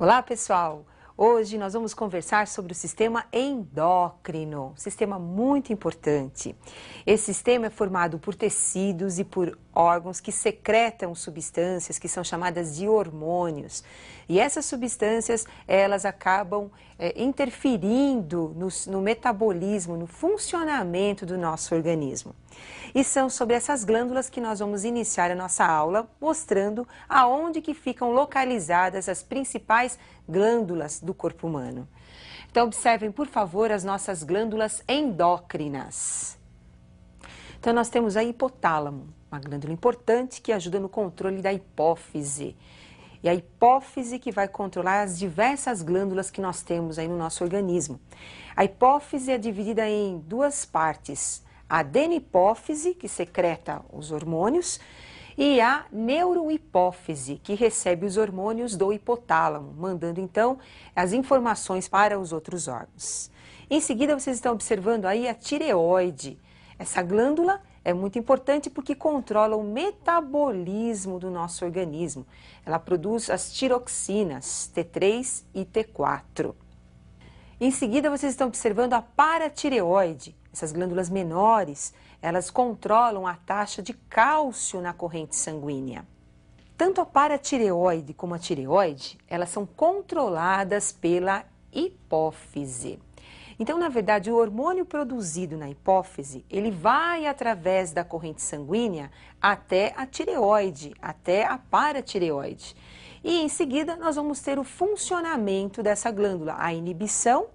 Olá, pessoal! Hoje nós vamos conversar sobre o sistema endócrino, sistema muito importante. Esse sistema é formado por tecidos e por órgãos que secretam substâncias que são chamadas de hormônios. E essas substâncias, elas acabam interferindo no metabolismo, no funcionamento do nosso organismo. E são sobre essas glândulas que nós vamos iniciar a nossa aula, mostrando aonde que ficam localizadas as principais glândulas do corpo humano. Então, observem, por favor, as nossas glândulas endócrinas. Então, nós temos a hipotálamo, uma glândula importante que ajuda no controle da hipófise. E a hipófise que vai controlar as diversas glândulas que nós temos aí no nosso organismo. A hipófise é dividida em duas partes. A adenihipófise, que secreta os hormônios, e a neurohipófise, que recebe os hormônios do hipotálamo, mandando então as informações para os outros órgãos. Em seguida, vocês estão observando aí a tireoide. Essa glândula é muito importante porque controla o metabolismo do nosso organismo. Ela produz as tiroxinas T3 e T4. Em seguida, vocês estão observando a paratireoide. Essas glândulas menores, elas controlam a taxa de cálcio na corrente sanguínea. Tanto a paratireoide como a tireoide, elas são controladas pela hipófise. Então, na verdade, o hormônio produzido na hipófise, ele vai através da corrente sanguínea até a tireoide, até a paratireoide. E em seguida, nós vamos ter o funcionamento dessa glândula, a inibição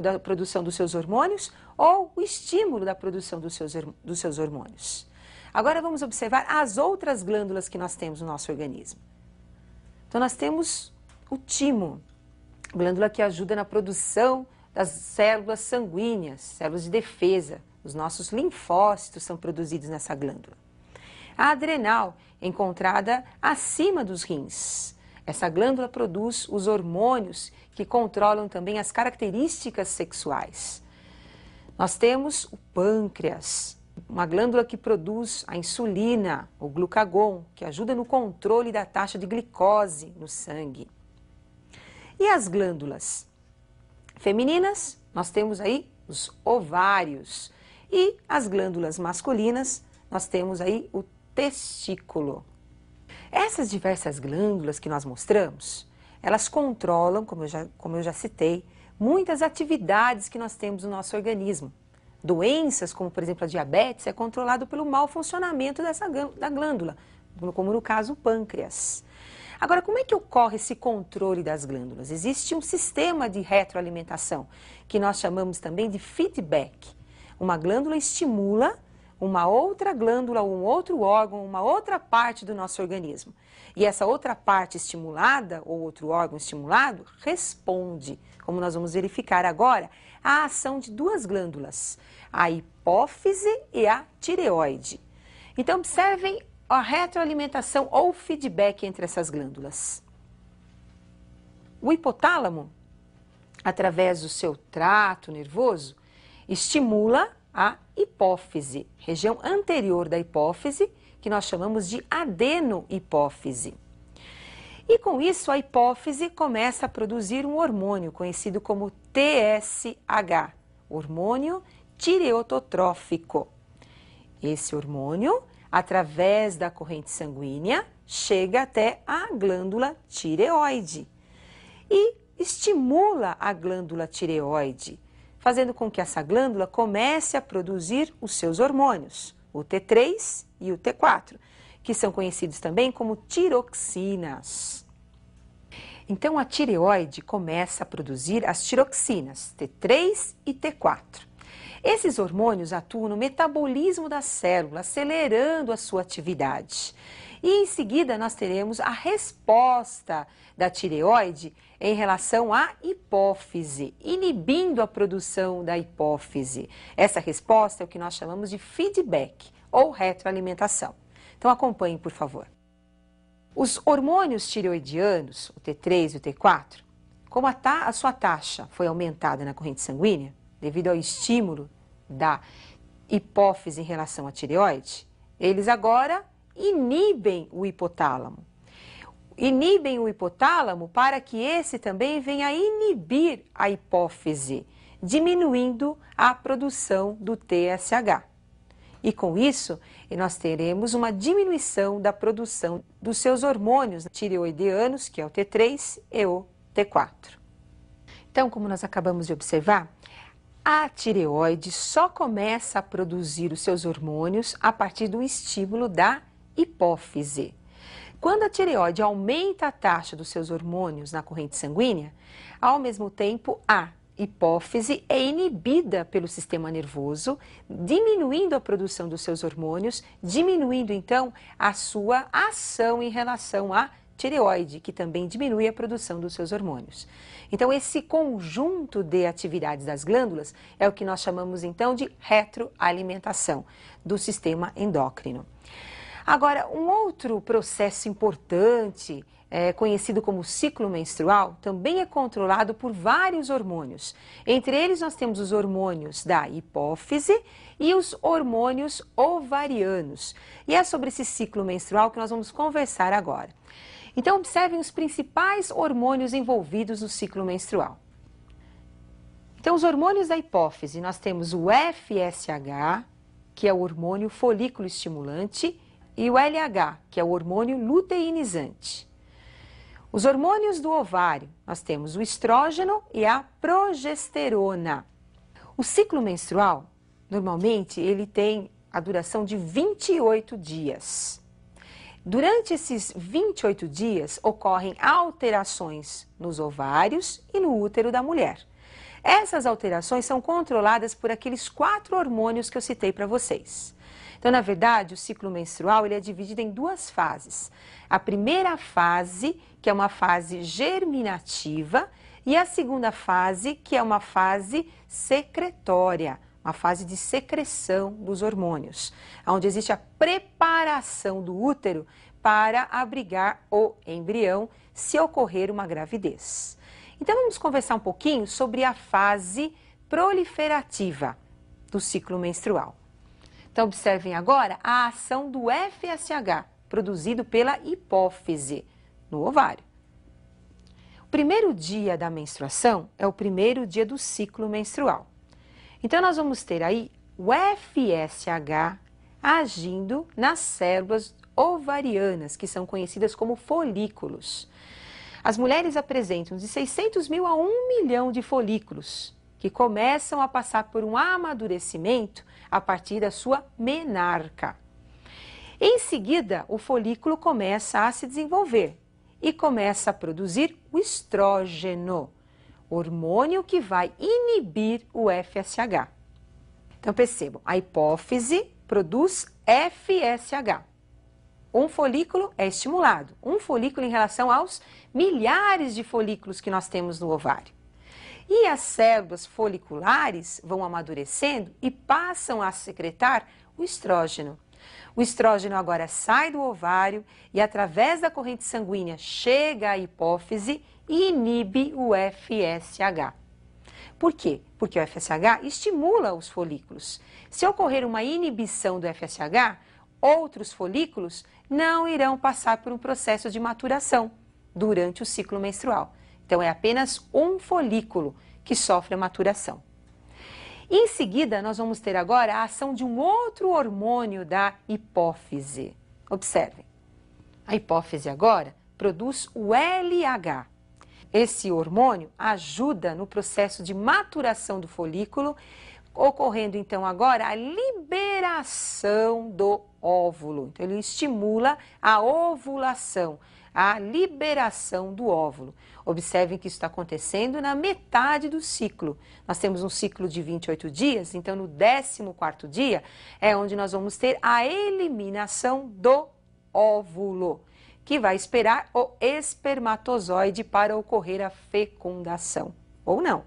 da produção dos seus hormônios ou o estímulo da produção dos seus hormônios. Agora vamos observar as outras glândulas que nós temos no nosso organismo. Então nós temos o timo, glândula que ajuda na produção das células sanguíneas, células de defesa. Os nossos linfócitos são produzidos nessa glândula. A adrenal, encontrada acima dos rins. Essa glândula produz os hormônios que controlam também as características sexuais. Nós temos o pâncreas, uma glândula que produz a insulina, o glucagon, que ajuda no controle da taxa de glicose no sangue. E as glândulas femininas, nós temos aí os ovários. E as glândulas masculinas, nós temos aí o testículo. Essas diversas glândulas que nós mostramos, elas controlam, como eu já citei, muitas atividades que nós temos no nosso organismo. Doenças, como por exemplo a diabetes, é controlado pelo mau funcionamento da glândula, como no caso o pâncreas. Agora, como é que ocorre esse controle das glândulas? Existe um sistema de retroalimentação, que nós chamamos também de feedback. Uma glândula estimula uma outra glândula, um outro órgão, uma outra parte do nosso organismo. E essa outra parte estimulada, ou outro órgão estimulado, responde, como nós vamos verificar agora, à ação de duas glândulas, a hipófise e a tireoide. Então, observem a retroalimentação ou feedback entre essas glândulas. O hipotálamo, através do seu trato nervoso, estimula a hipófise, região anterior da hipófise, que nós chamamos de adenohipófise. E com isso, a hipófise começa a produzir um hormônio conhecido como TSH, hormônio tireototrófico. Esse hormônio, através da corrente sanguínea, chega até a glândula tireoide e estimula a glândula tireoide, fazendo com que essa glândula comece a produzir os seus hormônios, o T3 e o T4, que são conhecidos também como tiroxinas. Então, a tireoide começa a produzir as tiroxinas, T3 e T4. Esses hormônios atuam no metabolismo da célula, acelerando a sua atividade. E em seguida nós teremos a resposta da tireoide em relação à hipófise, inibindo a produção da hipófise. Essa resposta é o que nós chamamos de feedback ou retroalimentação. Então acompanhem, por favor. Os hormônios tireoidianos, o T3 e o T4, como a sua taxa foi aumentada na corrente sanguínea, devido ao estímulo da hipófise em relação à tireoide, eles agora inibem o hipotálamo. inibem o hipotálamo para que esse também venha a inibir a hipófise, diminuindo a produção do TSH. E com isso, nós teremos uma diminuição da produção dos seus hormônios tireoidianos, que é o T3 e o T4. Então, como nós acabamos de observar, a tireoide só começa a produzir os seus hormônios a partir do estímulo da hipófise. Quando a tireoide aumenta a taxa dos seus hormônios na corrente sanguínea, ao mesmo tempo a hipófise é inibida pelo sistema nervoso, diminuindo a produção dos seus hormônios, diminuindo então a sua ação em relação à tireoide, que também diminui a produção dos seus hormônios. Então, esse conjunto de atividades das glândulas é o que nós chamamos então de retroalimentação do sistema endócrino. Agora, um outro processo importante, conhecido como ciclo menstrual, também é controlado por vários hormônios. Entre eles, nós temos os hormônios da hipófise e os hormônios ovarianos. E é sobre esse ciclo menstrual que nós vamos conversar agora. Então, observem os principais hormônios envolvidos no ciclo menstrual. Então, os hormônios da hipófise, nós temos o FSH, que é o hormônio folículo estimulante, e o LH, que é o hormônio luteinizante. Os hormônios do ovário, nós temos o estrógeno e a progesterona. O ciclo menstrual, normalmente, ele tem a duração de 28 dias. Durante esses 28 dias, ocorrem alterações nos ovários e no útero da mulher. Essas alterações são controladas por aqueles 4 hormônios que eu citei para vocês. Então, na verdade, o ciclo menstrual ele é dividido em 2 fases. A primeira fase, que é uma fase germinativa, e a segunda fase, que é uma fase secretória, uma fase de secreção dos hormônios, onde existe a preparação do útero para abrigar o embrião se ocorrer uma gravidez. Então, vamos conversar um pouquinho sobre a fase proliferativa do ciclo menstrual. Então, observem agora a ação do FSH, produzido pela hipófise no ovário. O primeiro dia da menstruação é o primeiro dia do ciclo menstrual. Então, nós vamos ter aí o FSH agindo nas células ovarianas, que são conhecidas como folículos. As mulheres apresentam de 600 mil a 1 milhão de folículos, que começam a passar por um amadurecimento a partir da sua menarca. Em seguida, o folículo começa a se desenvolver e começa a produzir o estrógeno, hormônio que vai inibir o FSH. Então, percebam, a hipófise produz FSH. Um folículo é estimulado, um folículo em relação aos milhares de folículos que nós temos no ovário. E as células foliculares vão amadurecendo e passam a secretar o estrógeno. O estrógeno agora sai do ovário e, através da corrente sanguínea, chega à hipófise e inibe o FSH. Por quê? Porque o FSH estimula os folículos. Se ocorrer uma inibição do FSH, outros folículos não irão passar por um processo de maturação durante o ciclo menstrual. Então, é apenas um folículo que sofre a maturação. Em seguida, nós vamos ter agora a ação de um outro hormônio da hipófise. Observem, a hipófise agora produz o LH. Esse hormônio ajuda no processo de maturação do folículo, ocorrendo então agora a liberação do óvulo. Então, ele estimula a ovulação, a liberação do óvulo. Observem que isso está acontecendo na metade do ciclo. Nós temos um ciclo de 28 dias, então no 14º dia é onde nós vamos ter a eliminação do óvulo, que vai esperar o espermatozoide para ocorrer a fecundação, ou não.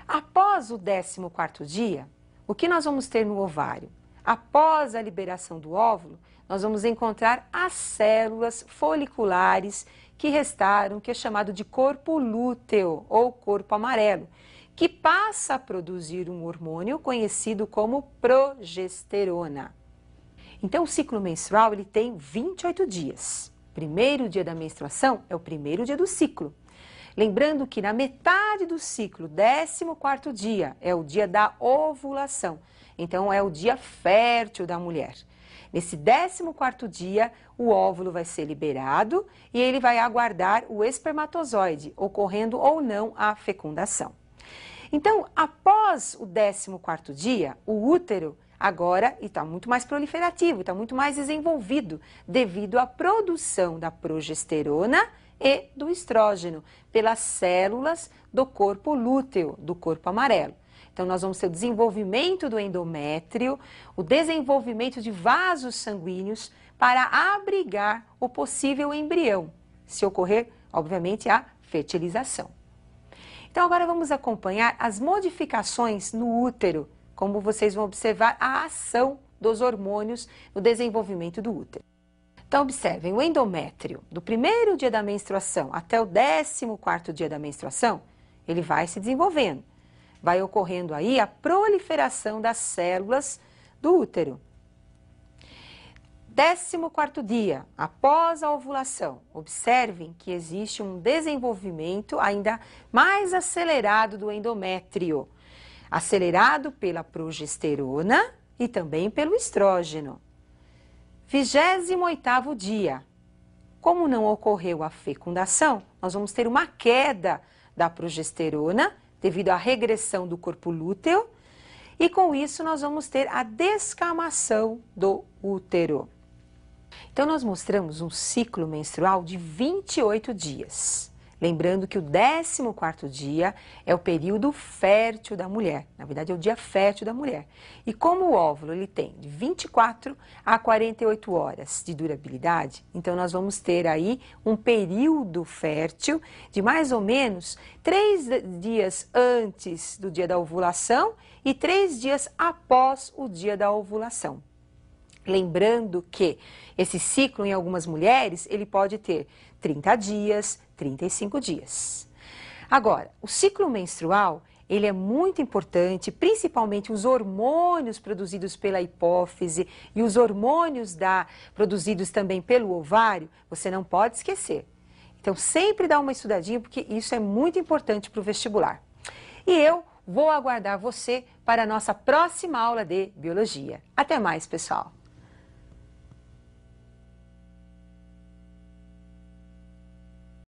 Após o 14º dia, o que nós vamos ter no ovário? Após a liberação do óvulo, nós vamos encontrar as células foliculares que restaram, que é chamado de corpo lúteo ou corpo amarelo, que passa a produzir um hormônio conhecido como progesterona. Então, o ciclo menstrual ele tem 28 dias. primeiro dia da menstruação é o primeiro dia do ciclo. Lembrando que na metade do ciclo, 14º dia, é o dia da ovulação. Então, é o dia fértil da mulher. Nesse 14º dia, o óvulo vai ser liberado e ele vai aguardar o espermatozoide, ocorrendo ou não a fecundação. Então, após o 14º dia, o útero agora está muito mais proliferativo, está muito mais desenvolvido devido à produção da progesterona e do estrógeno pelas células do corpo lúteo, do corpo amarelo. Então, nós vamos ter o desenvolvimento do endométrio, o desenvolvimento de vasos sanguíneos para abrigar o possível embrião, se ocorrer, obviamente, a fertilização. Então, agora vamos acompanhar as modificações no útero, como vocês vão observar a ação dos hormônios no desenvolvimento do útero. Então, observem, o endométrio, do primeiro dia da menstruação até o 14º dia da menstruação, ele vai se desenvolvendo. Vai ocorrendo aí a proliferação das células do útero. 14º dia, após a ovulação, observem que existe um desenvolvimento ainda mais acelerado do endométrio, acelerado pela progesterona e também pelo estrógeno. 28º dia, como não ocorreu a fecundação, nós vamos ter uma queda da progesterona devido à regressão do corpo lúteo e com isso nós vamos ter a descamação do útero. Então, nós mostramos um ciclo menstrual de 28 dias. Lembrando que o 14º dia é o período fértil da mulher. Na verdade, é o dia fértil da mulher. E como o óvulo ele tem de 24 a 48 horas de durabilidade, então nós vamos ter aí um período fértil de mais ou menos 3 dias antes do dia da ovulação e 3 dias após o dia da ovulação. Lembrando que esse ciclo em algumas mulheres, ele pode ter 30 dias, 35 dias. Agora, o ciclo menstrual, ele é muito importante, principalmente os hormônios produzidos pela hipófise e os hormônios produzidos também pelo ovário, você não pode esquecer. Então, sempre dá uma estudadinha, porque isso é muito importante para o vestibular. E eu vou aguardar você para a nossa próxima aula de biologia. Até mais, pessoal!